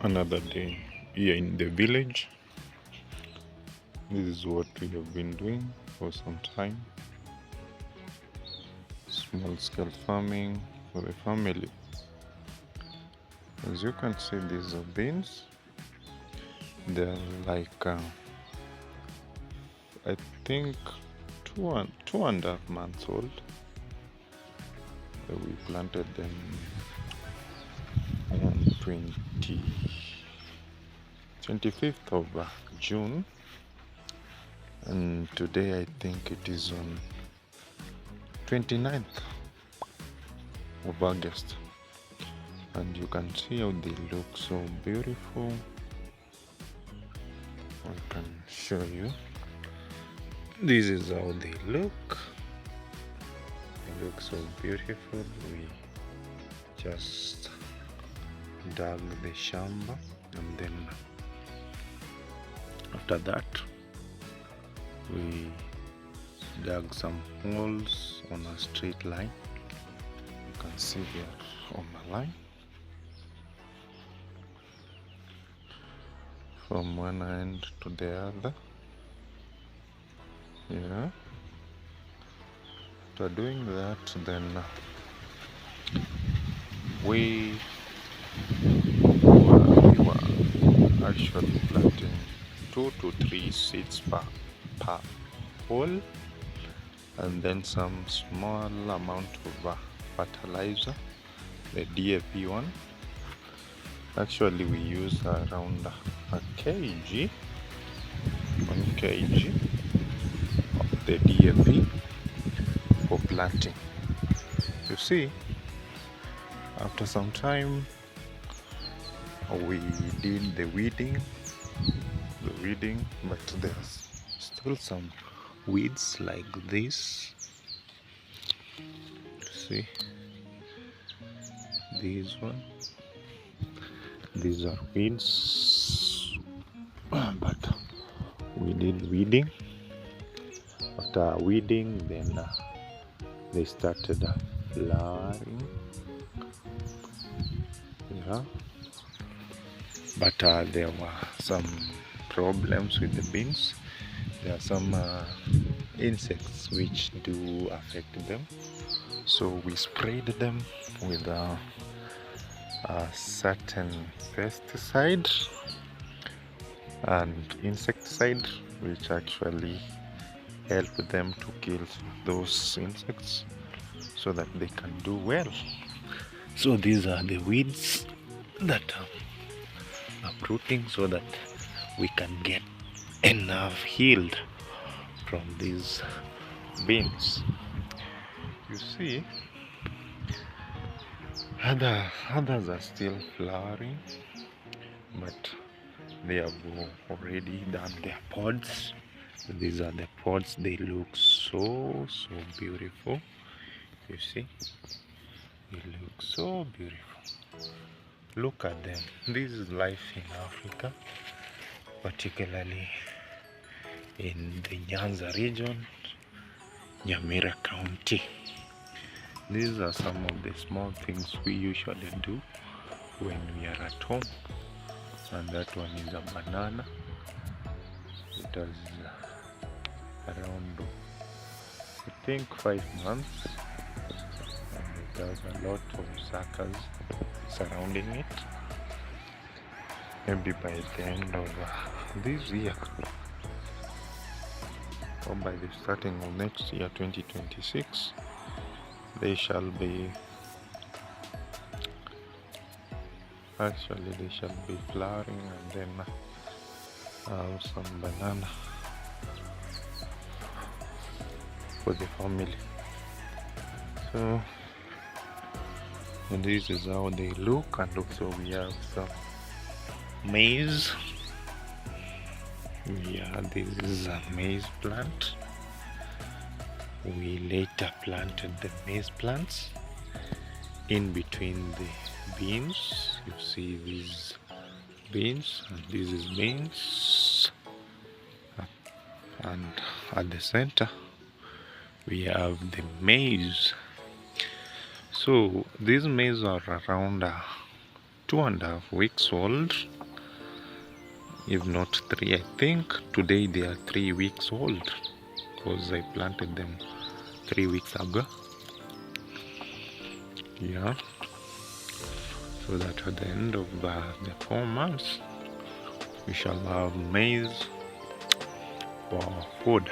Another day here in the village. This is what we have been doing for some time. Small scale farming for the family. As you can see, these are beans. They're like I think two and a half months old. We planted them on 25th of June, and today I think it is on 29th of August, and you can see how they look so beautiful. I can show you. This is how they look. They look so beautiful. We just dug the shamba, and then after that we dug some holes on a straight line. You can see here on the line from one end to the other. Yeah. After doing that, then we were actually planting 2 to 3 seeds per hole, and then some small amount of fertilizer, the DAP one. Actually, we use around a kg, 1 kg of the DAP for planting. You see, after some time we did the weeding, but there's still some weeds like this. See, these are weeds, but we did weeding. After weeding, then they started flowering. Yeah, but there were some problems with the beans. There are some insects which do affect them, so we sprayed them with a certain pesticide and insecticide, which actually help them to kill those insects so that they can do well. So these are the weeds that are uprooting so that we can get enough yield from these beans. You see, others are still flowering, but they have already done their pods. These are the pods. They look so beautiful. You see, they look so beautiful. Look at them. This is life in Africa, particularly in the Nyanza region, Nyamira County. These are some of the small things we usually do when we are at home. And that one is a banana. It has around, I think, 5 months, and it has a lot of suckers surrounding it. Maybe by the end of this year, or by the starting of next year, 2026, they shall be flowering, and then some banana for the family. So, and this is how they look. And also we have some maize. Yeah, this is a maize plant. We later planted the maize plants in between the beans. You see these beans, and this is beans, and at the center we have the maize. So these maize are around 2.5 weeks old, if not 3. I think today they are 3 weeks old because I planted them 3 weeks ago. Yeah, so that at the end of the 4 months we shall have maize for food.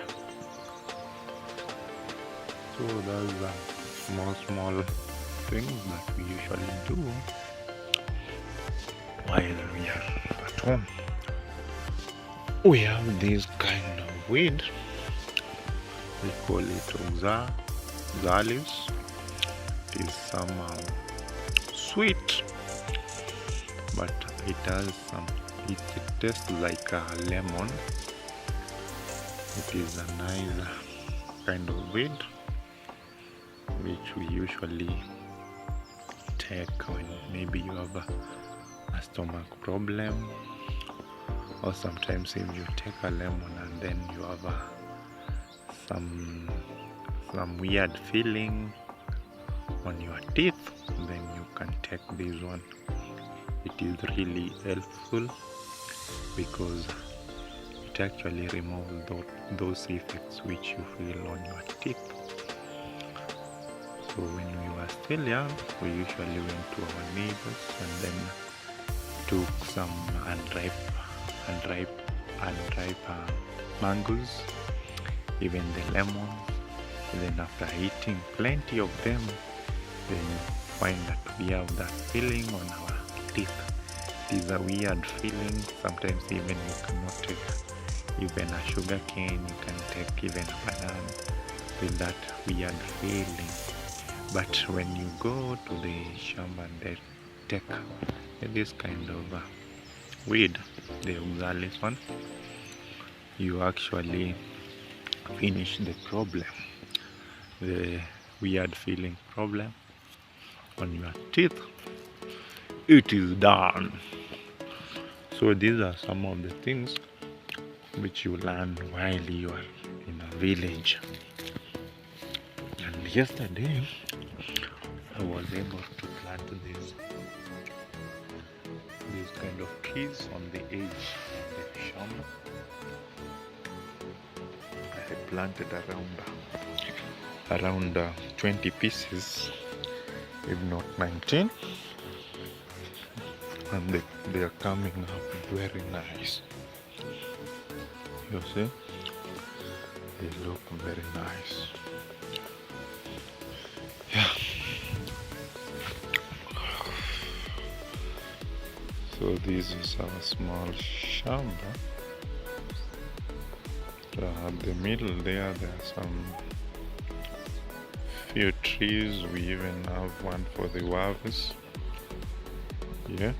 So that's a small things that we usually do while we are at home. We have this kind of weed, we call it oxalis. It is somehow sweet, but it tastes like a lemon. It is a nice kind of weed which we usually take when maybe you have a stomach problem, or sometimes if you take a lemon and then you have some weird feeling on your teeth, then you can take this one. It is really helpful because it actually removes those effects which you feel on your teeth. So when we were still young, we usually went to our neighbors and then took some unripe mangoes, even the lemon. And then after eating plenty of them, then you find that we have that feeling on our teeth. It is a weird feeling. Sometimes even you cannot take even a sugar cane, you can take even a banana with that weird feeling. But when you go to the shop and they take this kind of weed, the oxalis one, you actually finish the problem, the weird feeling problem on your teeth. It is done. So these are some of the things which you learn while you are in a village. And yesterday I was able to plant these kind of trees on the edge of the shamba. I had planted around 20 pieces, if not 19, and they are coming up very nice. You see, they look very nice. Yeah. So this is our small shamba. At the middle there are some few trees. We even have one for the wolves. Yeah.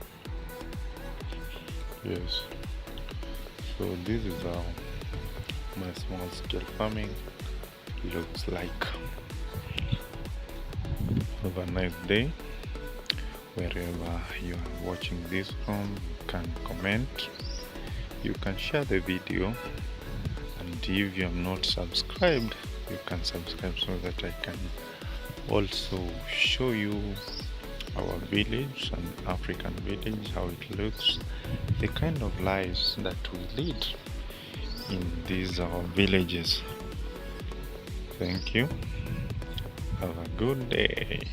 Yes. So this is how my small scale farming looks like. Have a nice day. Wherever you are watching this from, you can comment, you can share the video, and if you are not subscribed, you can subscribe so that I can also show you our village, an African village, how it looks, the kind of lives that we lead in these our villages. Thank you. Have a good day.